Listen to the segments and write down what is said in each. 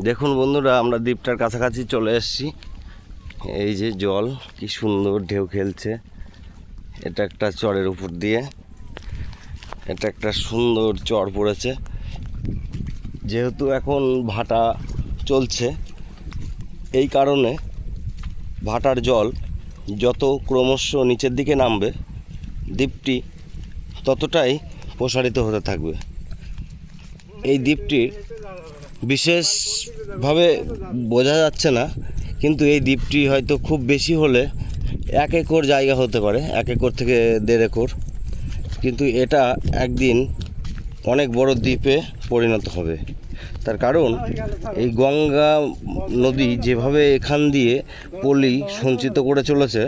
দেখুন বন্ধুরা, আমরা দ্বীপটার কাছাকাছি চলে এসেছি। এই যে জল কি সুন্দর ঢেউ খেলছে। এটা একটা চরের উপর দিয়ে, এটা একটা সুন্দর চর পড়েছে। যেহেতু এখন ভাটা চলছে, এই কারণে ভাটার জল যত ক্রমশ নিচের দিকে নামবে, দ্বীপটি ততটাই প্রসারিত হতে থাকবে। এই দ্বীপটির বিশেষভাবে বোঝা যাচ্ছে না, কিন্তু এই দ্বীপটি হয়তো খুব বেশি হলে 1 একর জায়গা হতে পারে, 1 একর থেকে 1.5 একর। কিন্তু এটা একদিন অনেক বড় দ্বীপে পরিণত হবে। তার কারণ এই গঙ্গা নদী যেভাবে এখান দিয়ে পলি সঞ্চিত করে চলেছে,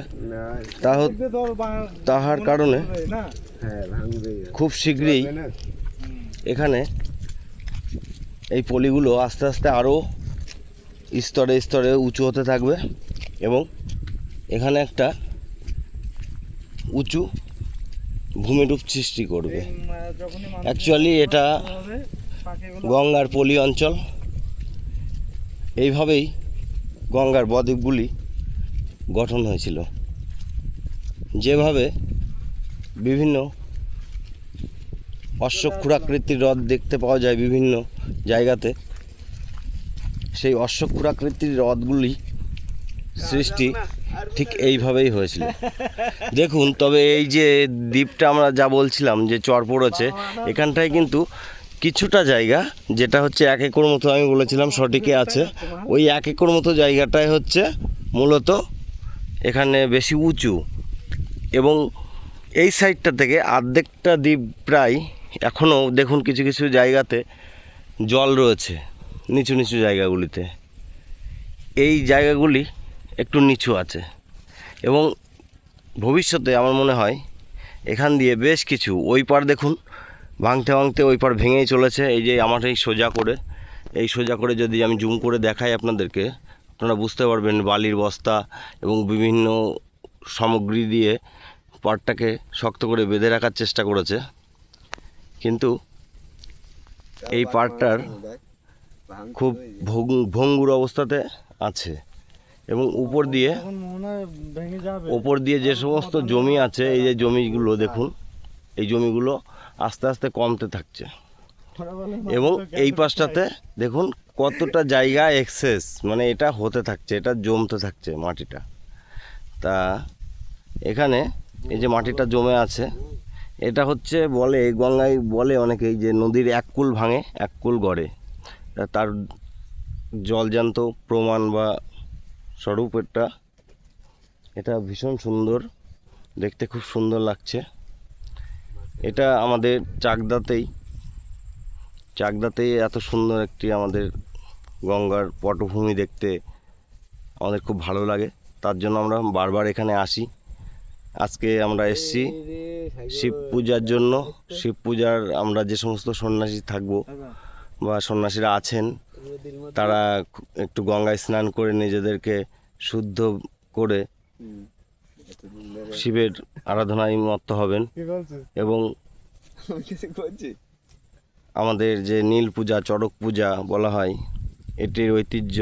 তাহার কারণে খুব শীঘ্রই এখানে এই পলিগুলো আস্তে আস্তে আরও স্তরে স্তরে উঁচু হতে থাকবে এবং এখানে একটা উঁচু ভূমিরূপ সৃষ্টি করবে। অ্যাকচুয়ালি এটা গঙ্গার পলি অঞ্চল। এইভাবেই গঙ্গার বদ্বীপগুলি গঠন হয়েছিল। যেভাবে বিভিন্ন অশ্বক্ষুরাকৃতির হ্রদ দেখতে পাওয়া যায় বিভিন্ন জায়গাতে, সেই অশ্বক্ষুরাকৃতির হ্রদগুলি সৃষ্টি ঠিক এইভাবেই হয়েছিল। দেখুন, তবে এই যে দ্বীপটা আমরা যা বলছিলাম যে চর পড়েছে, এখানটায় কিন্তু কিছুটা জায়গা, যেটা হচ্ছে 1 একর মতো আমি বলেছিলাম সঠিকই আছে, ওই 1 একর মতো জায়গাটাই হচ্ছে মূলত এখানে বেশি উঁচু। এবং এই সাইডটা থেকে অর্ধেকটা দ্বীপ প্রায় এখনও দেখুন কিছু কিছু জায়গাতে জল রয়েছে, নিচু নিচু জায়গাগুলিতে। এই জায়গাগুলি একটু নিচু আছে এবং ভবিষ্যতে আমার মনে হয় এখান দিয়ে বেশ কিছু, ওই পার দেখুন ভাঙতে ভাঙতে ওই পার ভেঙেই চলেছে। এই যে আমার এই সোজা করে যদি আমি জুম করে দেখাই আপনাদেরকে, আপনারা বুঝতে পারবেন বালির বস্তা এবং বিভিন্ন সামগ্রী দিয়ে পাড়টাকে শক্ত করে বেঁধে রাখার চেষ্টা করেছে, কিন্তু এই পাড়টার খুব ভঙ্গুর অবস্থাতে আছে। এবং উপর দিয়ে যে সমস্ত জমি আছে, এই যে জমিগুলো দেখুন, এই জমিগুলো আস্তে আস্তে কমতে থাকছে। এবং এই পাশটাতে দেখুন কতটা জায়গা এক্সেস, মানে এটা হতে থাকছে, এটা জমতে থাকছে মাটিটা। তা এখানে এই যে মাটিটা জমে আছে, এটা হচ্ছে বলে গঙ্গায় বলে অনেকেই যে নদীর 1 কূল ভাঙে 1 কূল গড়ে। তার জলজান্ত প্রমাণ বা স্বরূপ এটা ভীষণ সুন্দর দেখতে, খুব সুন্দর লাগছে। এটা আমাদের চাকদাতেই এত সুন্দর একটি আমাদের গঙ্গার পটভূমি দেখতে আমাদের খুব ভালো লাগে। তার জন্য আমরা বারবার এখানে আসি। আজকে আমরা এসেছি শিব পূজার জন্য। শিব পূজার আমরা যে সমস্ত সন্ন্যাসী থাকবো বা সন্ন্যাসীরা আছেন, তারা একটু গঙ্গায় স্নান করে নিজেদেরকে শুদ্ধ করে শিবের আরাধনায় মত্ত হবেন। এবং আমাদের যে নীল পূজা, চড়ক পূজা বলা হয়, এটির ঐতিহ্য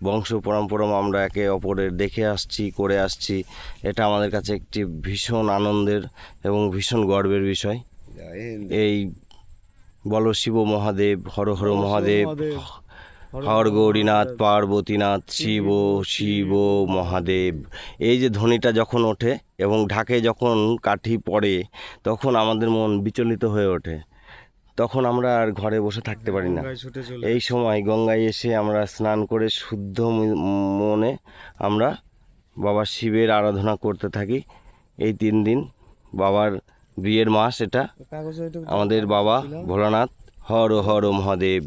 বংশ পরম্পরা আমরা একে অপরের দেখে আসছি, করে আসছি। এটা আমাদের কাছে একটি ভীষণ আনন্দের এবং ভীষণ গর্বের বিষয়। এই বলো শিব মহাদেব, হর হর মহাদেব, হর গৌরীনাথ, পার্বতীনাথ, শিব শিব মহাদেব। এই যে ধ্বনিটা যখন ওঠে এবং ঢাকে যখন কাঠি পড়ে, তখন আমাদের মন বিচলিত হয়ে ওঠে। তখন আমরা আর ঘরে বসে থাকতে পারি না। এই সময় গঙ্গায় এসে আমরা স্নান করে শুদ্ধ মনে আমরা বাবা শিবের আরাধনা করতে থাকি। এই 3 দিন বাবার বিয়ের মাস এটা। আমাদের বাবা ভোলানাথ, হর হর মহাদেব,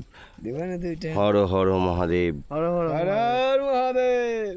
হর হর মহাদেব, হর হর মহাদেব।